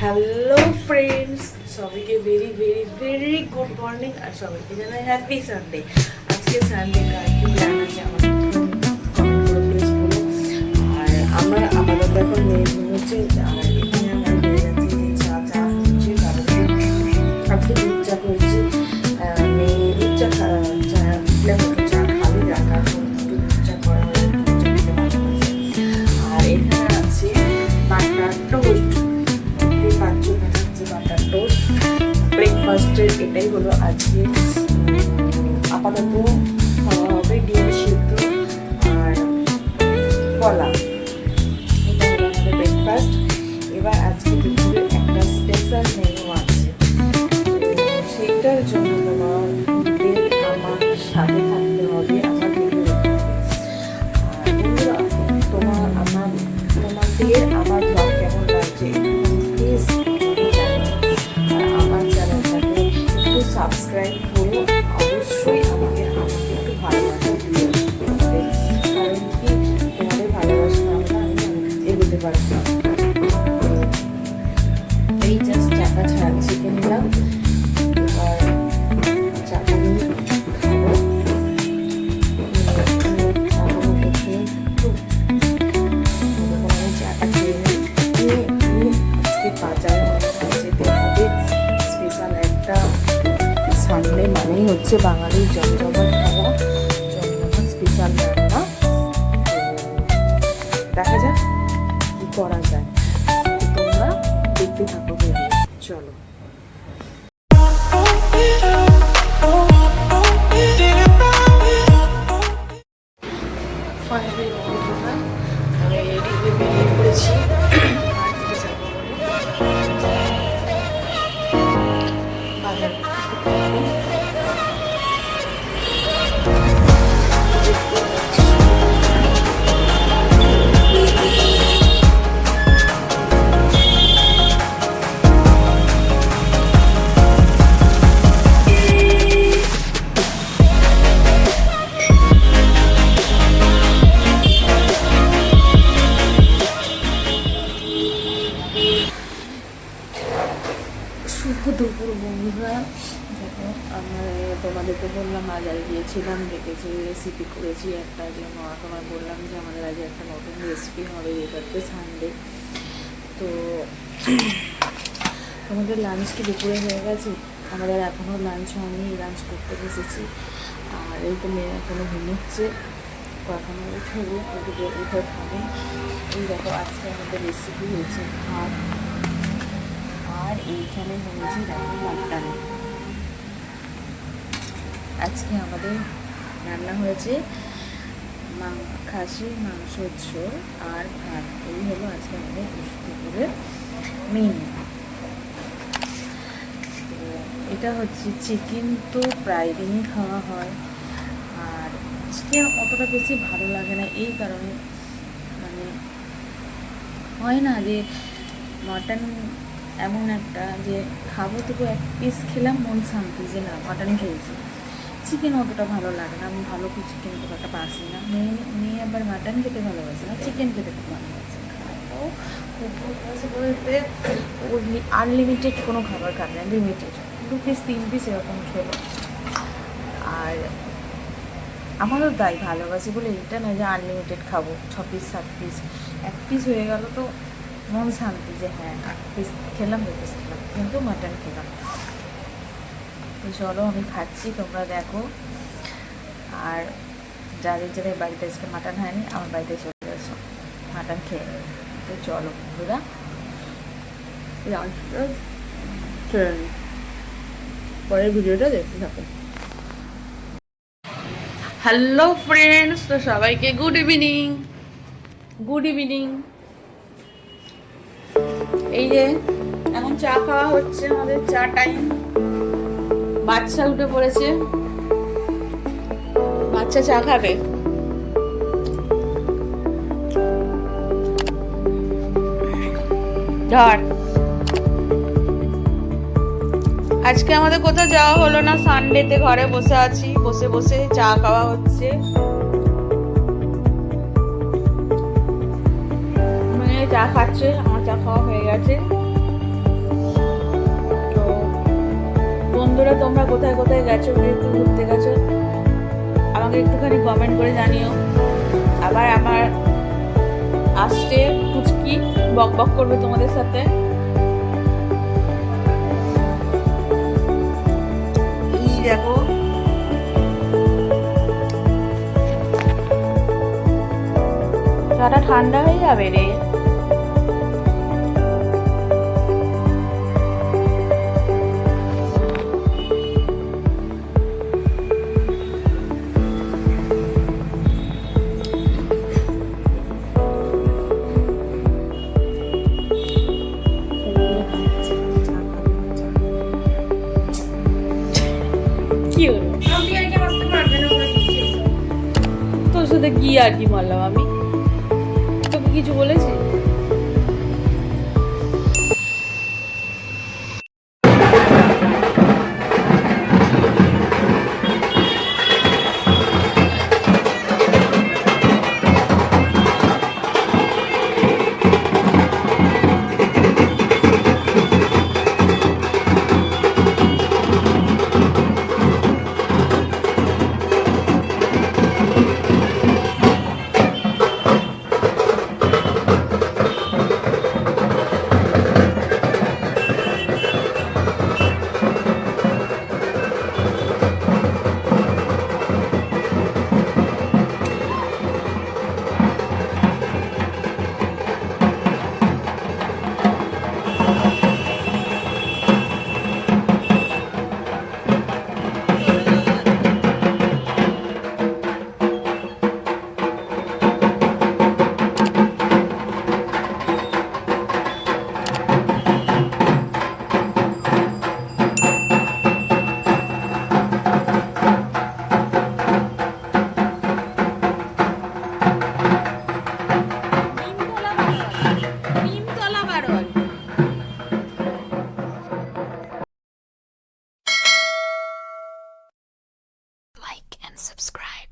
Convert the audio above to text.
Hello friends, সবাইকে very very very good morning আর সবাইকে জানাই হ্যাপি সানডে। আজকে সানডে কি প্ল্যান আছে আমার প্লিজ বলো। আর আমরা আপাতত এখন মেয়ে ঘুমোচ্ছে, আর এখানে আমার হয়ে যাচ্ছে যে চা হচ্ছে, তারপরে আজকে দুধ চা করেছি। মেয়ে দুধ চা চা খাবি রাখার দুধ চা করা হয়, দুধ চা খেতে ভালোবাসে। আর এখানে আছে বাটার টোস্ট, বাটার টোস্ট ব্রেকফাস্টের এটাই হলো আজকে। আপাতত খাওয়া হবে ডিম সিদ্ধ আর কলা, এটা হলো আমাদের ব্রেকফাস্ট। এবার আজকে দুপুরে একটা স্পেশাল মেনু আছে, সেইটার জন্য তোমাদের আমার সাথে থাকতে হবে, আমার ভিডিও দেখতে হবে। আর বন্ধুরা, তোমাদের আমার ব্লগ কেমন লাগছে প্লিজ আমার চ্যানেলটাকে একটু সাবস্ক্রাইব করো। অবশ্যই আমাকে একটু ভালোবাসা দিয়ে হবে, কারণ কি তোমাদের ভালোবাসা আমরা আমি এগোতে পারবো না। এই জাস্ট চাকা চিকেন নিলাম, এবার চাকা নিয়ে খাবো। চাটা খেয়ে নিয়ে আজকে বাজারে যেতে হবে। স্পেশাল একটা সানডে মানেই হচ্ছে বাঙালির জমজমাট খাওয়া, জমজমাট স্পেশাল রান্না। দেখা যাক কি করা যায়, তোমরা দেখতে থাকো ভিডিও। চলো। ফাইনালি বন্ধুরা আমি রেডি হয়ে বেরিয়ে পড়েছি। শুভ দুপুর বন্ধুরা, দেখো তোমাদেরকে বললাম বাজারে গিয়েছিলাম, দেখেছি রেসিপি করেছি একটা, যে তোমার বললাম যে আমাদের আগে একটা নতুন রেসিপি হবে, এটাতে সানডে। তো তোমাদের লাঞ্চ কি দুপুরে হয়ে গেছে? আমাদের এখনও লাঞ্চ হয়নি, লাঞ্চ করতে বসেছি। আর এই তো মেয়ে এখনও ঘুমোচ্ছে, এখনও উঠবো, উঠে খাবে। এই দেখো আজকে আমাদের রেসিপি হয়েছে ভাত, আর এইখানে হয়েছে দেখো মাটন। আজকে আমাদের রান্না হয়েছে খাসির মাংসের ঝোল আর ভাত। এই হলো আজকে আমাদের দুপুরের মেনু। তো এটা হচ্ছে চিকেন, তো প্রায় দিনই খাওয়া হয়, আর চিকেন অতটা বেশি ভালো লাগে না, এই কারণে মানে হয় না যে মাটন এমন একটা যে খাবো, তবু এক পিস খেলাম মন শান্তি যে না মাটন খেয়েছি। চিকেন অতটা ভালো লাগে না, আমি ভালো করে চিকেন খুব একটা পারছি না। মেয়ে আবার মাটন খেতে ভালোবাসে না, চিকেন খেতে খুব ভালোবাসে। ও খুব ভালোবাসে বলতে ও আনলিমিটেড কোনো খাবার খাবে না, লিমিটেড 2 পিস 3 পিস এরকম খেলো। আর আমারও তাই ভালোবাসে বলে এটা না যে আনলিমিটেড খাবো 6 পিস 7 পিস, 1 পিস হয়ে গেল তো মন শান্তি যে হ্যাঁ 1 পিস খেলাম 2 পিস খেলাম, কিন্তু মাটন খেলাম। তো চলো আমি খাচ্ছি, তোমরা দেখো। আর যাদের বাড়িতে আজকে মাটন হয়নি, আমার বাড়িতে চলে এসো, মাটন খেয়ে নেবে। তো চলো বন্ধুরা, পরের ভিডিওটা দেখতে থাকো। হ্যালো ফ্রেন্ডস, তো সবাইকে গুড ইভিনিং। এই যে এখন চা খাওয়া হচ্ছে, আমাদের চা টাইম। বাচ্চা উঠে পড়েছে, বাচ্চা চা খাবে। ধর, আজকে আমাদের কোথাও যাওয়া হলো না, সানডেতে ঘরে বসে আছি, বসে বসে চা খাওয়া হচ্ছে। চা খাচ্ছে, আমার চা খাওয়া হয়ে গেছে। বন্ধুরা তোমরা কোথায় কোথায় গেছো, একটু ঘুরতে গেছো আমাকে একটুখানি কমেন্ট করে জানিও। আবার আমার আসছে কুচকি বক বক করবে তোমাদের সাথে। এই দেখো চাটা ঠান্ডা হয়ে যাবে রে। কি হলো তোর সাথে কি আর কি মারলাম আমি? তোকে কিছু বলেছি? Like and subscribe.